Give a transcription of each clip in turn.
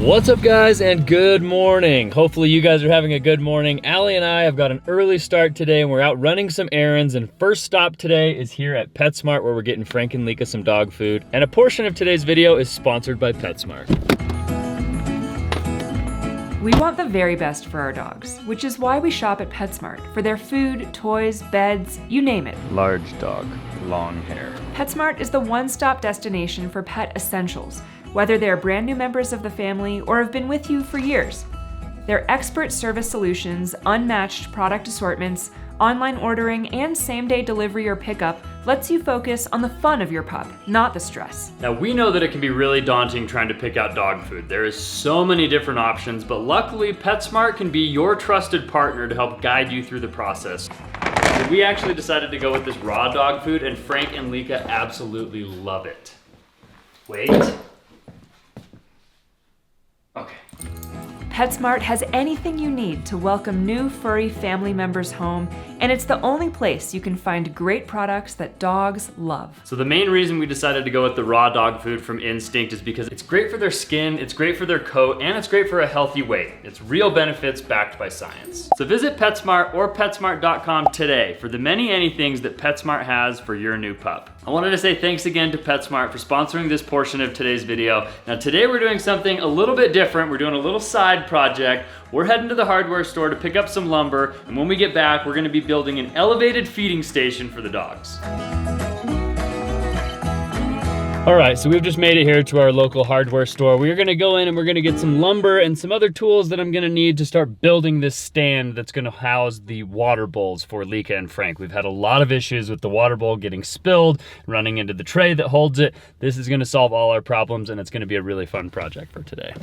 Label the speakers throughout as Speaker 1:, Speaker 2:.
Speaker 1: What's up guys, and good morning. Hopefully you guys are having a good morning. Allie and I have got an early start today and we're out running some errands, and first stop today is here at PetSmart where we're getting Frank and Lika some dog food. And a portion of today's video is sponsored by PetSmart.
Speaker 2: We want the very best for our dogs, which is why we shop at PetSmart for their food, toys, beds, you name it.
Speaker 1: Large dog, long hair.
Speaker 2: PetSmart is the one-stop destination for pet essentials, whether they're brand new members of the family or have been with you for years. Their expert service solutions, unmatched product assortments, online ordering, and same-day delivery or pickup lets you focus on the fun of your pup, not the stress.
Speaker 1: Now we know that it can be really daunting trying to pick out dog food. There is so many different options, but luckily PetSmart can be your trusted partner to help guide you through the process. So we actually decided to go with this raw dog food, and Frank and Lika absolutely love it. Wait. Okay.
Speaker 2: PetSmart has anything you need to welcome new furry family members home, and it's the only place you can find great products that dogs love.
Speaker 1: So the main reason we decided to go with the raw dog food from Instinct is because it's great for their skin, it's great for their coat, and it's great for a healthy weight. It's real benefits backed by science. So visit PetSmart or PetSmart.com today for the many things that PetSmart has for your new pup. I wanted to say thanks again to PetSmart for sponsoring this portion of today's video. Now today we're doing something a little bit different. We're doing a little side project. We're heading to the hardware store to pick up some lumber, and when we get back, we're gonna be building an elevated feeding station for the dogs. All right, so we've just made it here to our local hardware store. We're gonna go in and we're gonna get some lumber and some other tools that I'm gonna need to start building this stand that's gonna house the water bowls for Lika and Frank. We've had a lot of issues with the water bowl getting spilled, running into the tray that holds it. This is gonna solve all our problems, and it's gonna be a really fun project for today.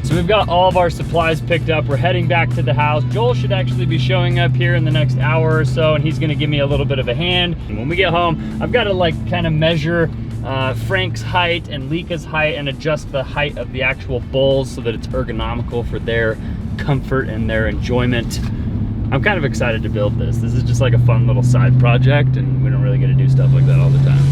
Speaker 1: So we've got all of our supplies picked up. We're heading back to the house. Joel should actually be showing up here in the next hour or so, and he's gonna give me a little bit of a hand. And when we get home, I've got to kind of measure Frank's height and Lika's height and adjust the height of the actual bowls so that it's ergonomical for their comfort and their enjoyment. I'm kind of excited to build this. This is just like a fun little side project, and we don't really get to do stuff like that all the time.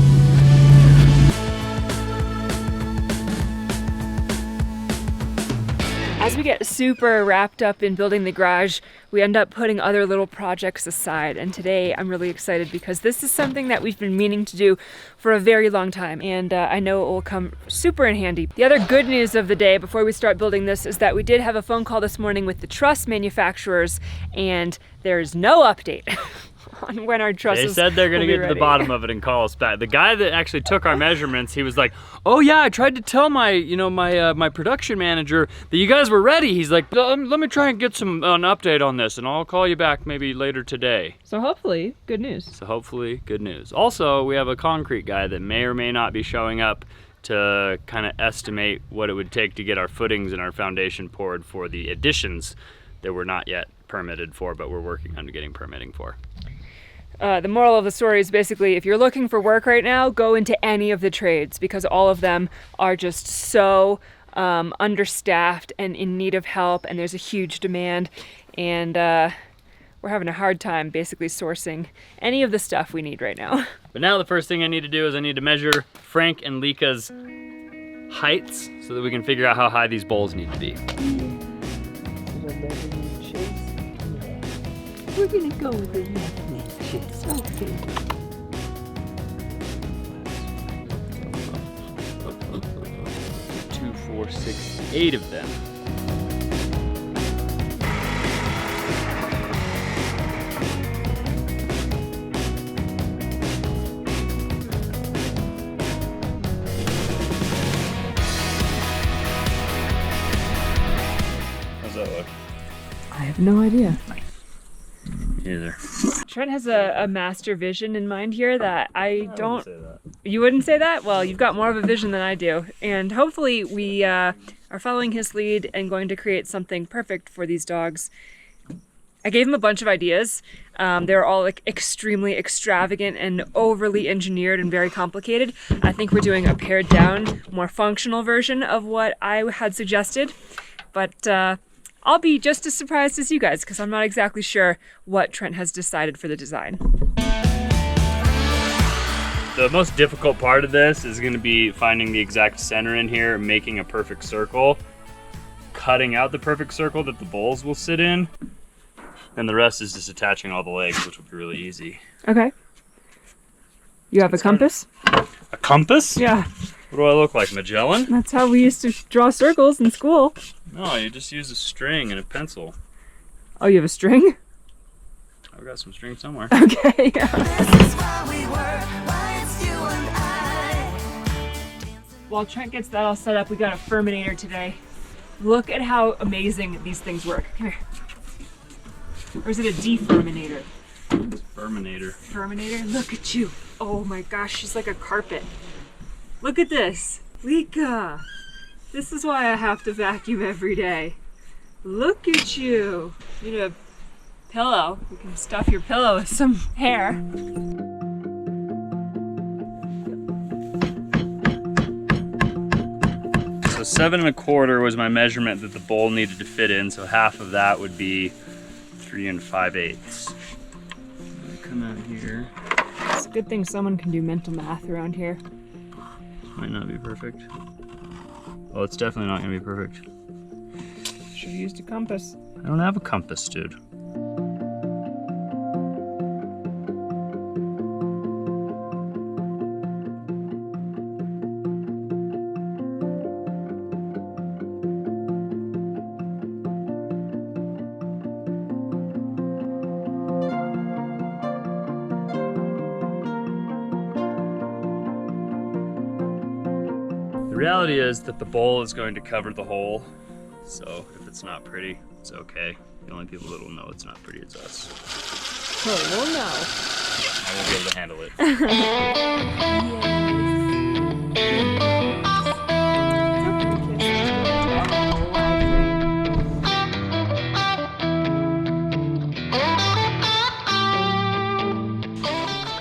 Speaker 2: As we get super wrapped up in building the garage, we end up putting other little projects aside. And today I'm really excited because this is something that we've been meaning to do for a very long time. And I know it will come super in handy. The other good news of the day before we start building this is that we did have a phone call this morning with the truss manufacturers, and there's no update on when our trusses.
Speaker 1: They said they're gonna get to the bottom of it and call us back. The guy that actually took our measurements, he was like, "Oh yeah, I tried to tell my, my production manager that you guys were ready." He's like, "Let me try and get an update on this, and I'll call you back maybe later today."
Speaker 2: So hopefully, good news.
Speaker 1: Also, we have a concrete guy that may or may not be showing up to kind of estimate what it would take to get our footings and our foundation poured for the additions that we're not yet permitted for, but we're working on getting permitting for.
Speaker 2: The moral of the story is basically, if you're looking for work right now, go into any of the trades, because all of them are just so understaffed and in need of help, and there's a huge demand, and we're having a hard time basically sourcing any of the stuff we need right now.
Speaker 1: But now the first thing I need to do is I need to measure Frank and Lika's heights so that we can figure out how high these bowls need to be.
Speaker 3: We're gonna go with the left neck chest. Okay.
Speaker 1: 2, 4, 6, 8 of them. How's that look?
Speaker 2: I have no idea.
Speaker 1: Either.
Speaker 2: Trent has a master vision in mind here that I don't.
Speaker 1: Say that.
Speaker 2: You wouldn't say that? Well, you've got more of a vision than I do. And hopefully we are following his lead and going to create something perfect for these dogs. I gave him a bunch of ideas. They're all like extremely extravagant and overly engineered and very complicated. I think we're doing a pared down, more functional version of what I had suggested. But I'll be just as surprised as you guys because I'm not exactly sure what Trent has decided for the design.
Speaker 1: The most difficult part of this is going to be finding the exact center in here, making a perfect circle, cutting out the perfect circle that the bowls will sit in, and the rest is just attaching all the legs, which will be really easy.
Speaker 2: Okay. You have a compass?
Speaker 1: A compass?
Speaker 2: Yeah.
Speaker 1: What do I look like, Magellan?
Speaker 2: That's how we used to draw circles in school.
Speaker 1: No, you just use a string and a pencil.
Speaker 2: Oh, you have a string?
Speaker 1: I've got some string somewhere.
Speaker 2: Okay. While Trent gets that all set up, we got a Furminator today. Look at how amazing these things work. Come here. Or is it a Defurminator?
Speaker 1: It's Furminator.
Speaker 2: Furminator? Look at you. Oh my gosh, she's like a carpet. Look at this. Lika. This is why I have to vacuum every day. Look at you. You need a pillow. You can stuff your pillow with some hair.
Speaker 1: So 7 1/4 was my measurement that the bowl needed to fit in, so half of that would be 3 5/8. Come out here.
Speaker 2: It's a good thing someone can do mental math around here.
Speaker 1: Might not be perfect. Well, it's definitely not gonna be perfect.
Speaker 2: Should have used a compass.
Speaker 1: I don't have a compass, dude. The reality is that the bowl is going to cover the hole, so if it's not pretty, it's okay. The only people that will know it's not pretty is us.
Speaker 2: Oh, well, no.
Speaker 1: I won't be able to handle it.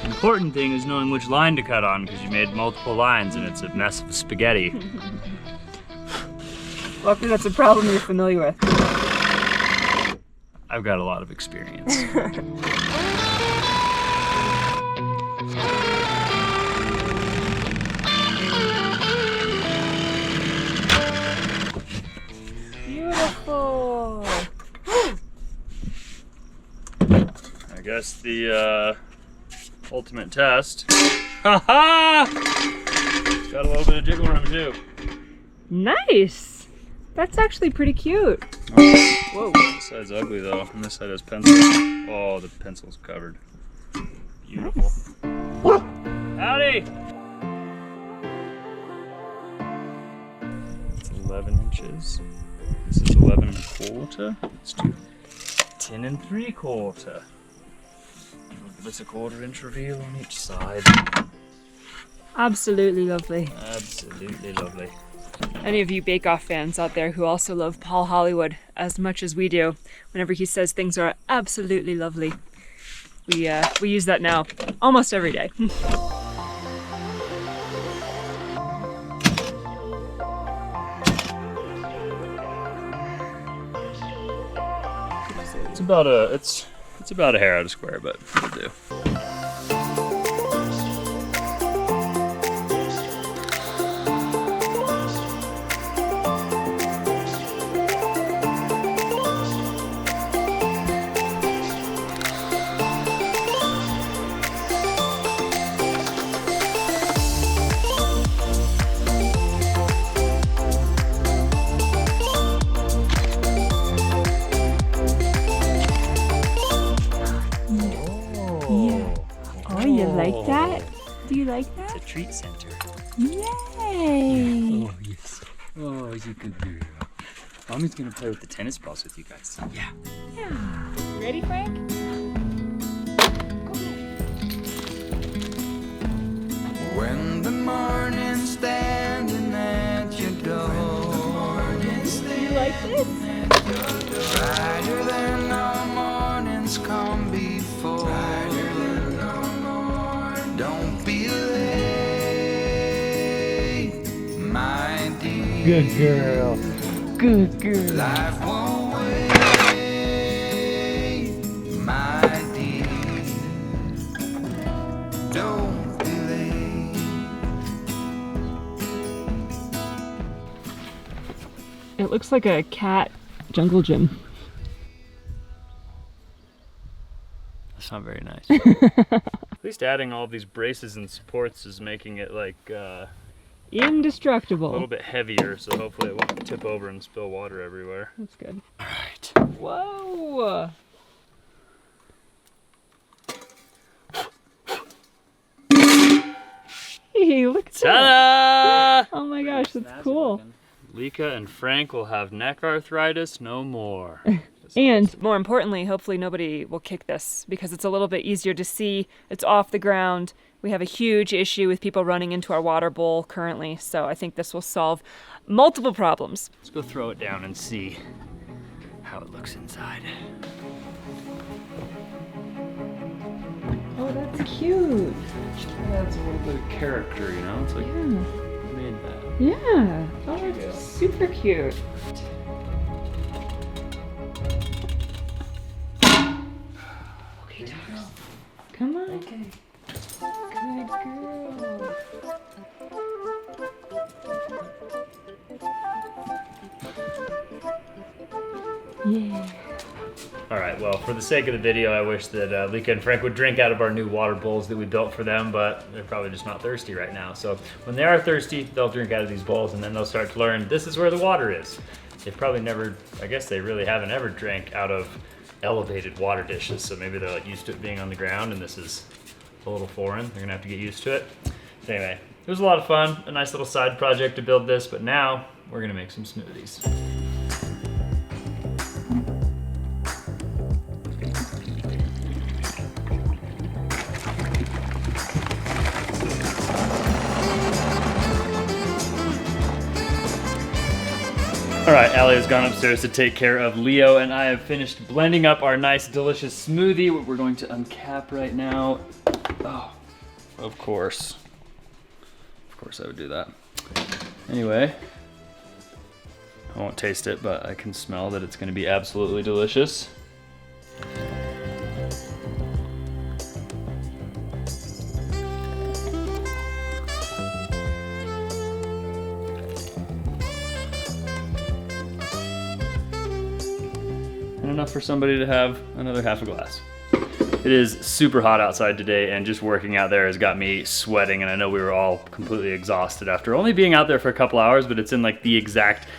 Speaker 1: The important thing is knowing which line to cut on because you made multiple lines and it's a mess of spaghetti.
Speaker 2: Luckily, that's a problem you're familiar with.
Speaker 1: I've got a lot of experience.
Speaker 2: Beautiful.
Speaker 1: I guess the ultimate test. Ha-ha! Got a little bit of jiggle room too.
Speaker 2: Nice. That's actually pretty cute.
Speaker 1: Whoa. This side's ugly though, and this side has pencil. Oh, the pencil's covered. Beautiful. Nice. Howdy! It's 11 inches. This is 11 1/4. Let's do 10 3/4. We'll give us a 1/4 inch reveal on each side.
Speaker 2: Absolutely lovely.
Speaker 1: Absolutely lovely.
Speaker 2: Any of you Bake Off fans out there who also love Paul Hollywood as much as we do, whenever he says things are absolutely lovely, we use that now almost every day.
Speaker 1: It's about a hair out of square, but it'll do.
Speaker 2: Like that? Do you like that?
Speaker 1: It's a treat center.
Speaker 2: Yay!
Speaker 1: Oh, yes. Oh, you good girl. Mommy's gonna play with the tennis balls with you guys. Yeah.
Speaker 2: Yeah. Ready, Frank?
Speaker 4: When the morning's standing at your door,
Speaker 2: Do you like this?
Speaker 4: brighter than all mornings come before.
Speaker 5: Good girl. Good girl.
Speaker 4: Life won't wait, my dear. Don't delay.
Speaker 2: It looks like a cat jungle gym.
Speaker 1: That's not very nice. At least adding all these braces and supports is making it like a
Speaker 2: Indestructible.
Speaker 1: little bit heavier, so hopefully it won't tip over and spill water everywhere.
Speaker 2: That's good.
Speaker 1: All right.
Speaker 2: Whoa! Hey, look at that!
Speaker 1: Ta-da!
Speaker 2: Oh my gosh, that's cool.
Speaker 1: Lika and Frank will have neck arthritis no more.
Speaker 2: And more importantly, hopefully nobody will kick this because it's a little bit easier to see. It's off the ground. We have a huge issue with people running into our water bowl currently, so I think this will solve multiple problems.
Speaker 1: Let's go throw it down and see how it looks inside.
Speaker 2: Oh, that's cute.
Speaker 1: Adds a little bit of character, you know? It's like, who made that?
Speaker 2: Yeah. Oh, that's super cute. Okay, Dogs. Come on. Okay. Good girl. Yeah.
Speaker 1: All right, well, for the sake of the video, I wish that Lika and Frank would drink out of our new water bowls that we built for them, but they're probably just not thirsty right now. So when they are thirsty, they'll drink out of these bowls, and then they'll start to learn this is where the water is. They've probably never, I guess they really haven't ever drank out of elevated water dishes, so maybe they're like used to it being on the ground, and this is a little foreign. They're gonna have to get used to it. But anyway, it was a lot of fun, a nice little side project to build this, but now we're gonna make some smoothies. All right, Allie has gone upstairs to take care of Leo, and I have finished blending up our nice, delicious smoothie. What we're going to uncap right now. Oh, of course. Of course I would do that. Anyway, I won't taste it, but I can smell that it's gonna be absolutely delicious. Enough for somebody to have another half a glass. It is super hot outside today, and just working out there has got me sweating, and I know we were all completely exhausted after only being out there for a couple hours, but it's in like the exact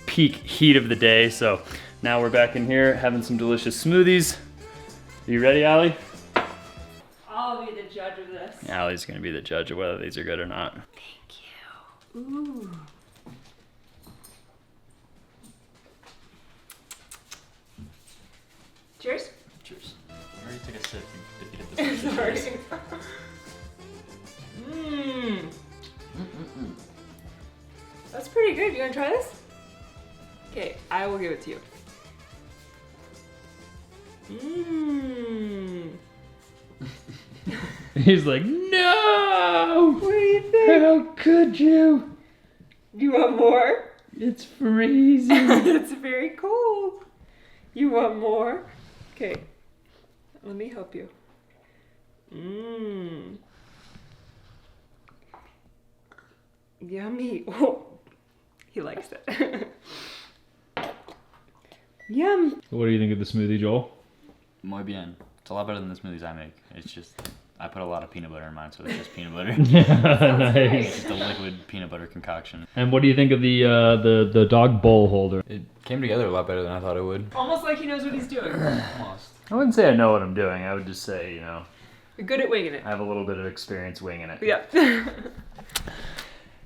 Speaker 1: peak heat of the day. So now we're back in here having some delicious smoothies. Are you ready, Allie?
Speaker 2: I'll be the judge of this.
Speaker 1: Allie's gonna be the judge of whether these are good or not.
Speaker 2: Thank you. Ooh. Cheers.
Speaker 1: Cheers. I already took a sip. You get this.
Speaker 2: Sorry. That's pretty good. You wanna try this? Okay, I will give it to you.
Speaker 1: He's like, no!
Speaker 2: What do you think?
Speaker 1: How could you?
Speaker 2: Do you want more?
Speaker 1: It's freezing.
Speaker 2: It's very cold. You want more? Okay, let me help you. Yummy. Oh, he likes it. Yum.
Speaker 1: What do you think of the smoothie, Joel?
Speaker 5: Muy bien. It's a lot better than the smoothies I make. It's just, I put a lot of peanut butter in mine, so it's just peanut butter.
Speaker 1: Nice.
Speaker 5: It's just a liquid peanut butter concoction.
Speaker 1: And what do you think of the dog bowl holder?
Speaker 5: It came together a lot better than I thought it would.
Speaker 2: Almost like he knows what he's doing.
Speaker 5: Almost.
Speaker 1: I wouldn't say I know what I'm doing. I would just say, you know,
Speaker 2: You're good at winging it.
Speaker 1: I have a little bit of experience winging it.
Speaker 2: Yeah.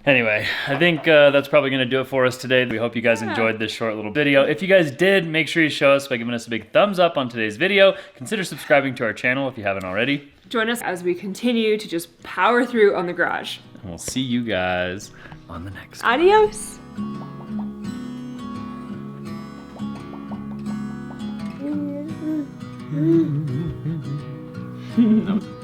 Speaker 1: Anyway, I think that's probably going to do it for us today. We hope you guys enjoyed this short little video. If you guys did, make sure you show us by giving us a big thumbs up on today's video. Consider subscribing to our channel if you haven't already.
Speaker 2: Join us as we continue to just power through on the garage.
Speaker 1: And we'll see you guys on the next one.
Speaker 2: Adios.
Speaker 3: Mm-hmm.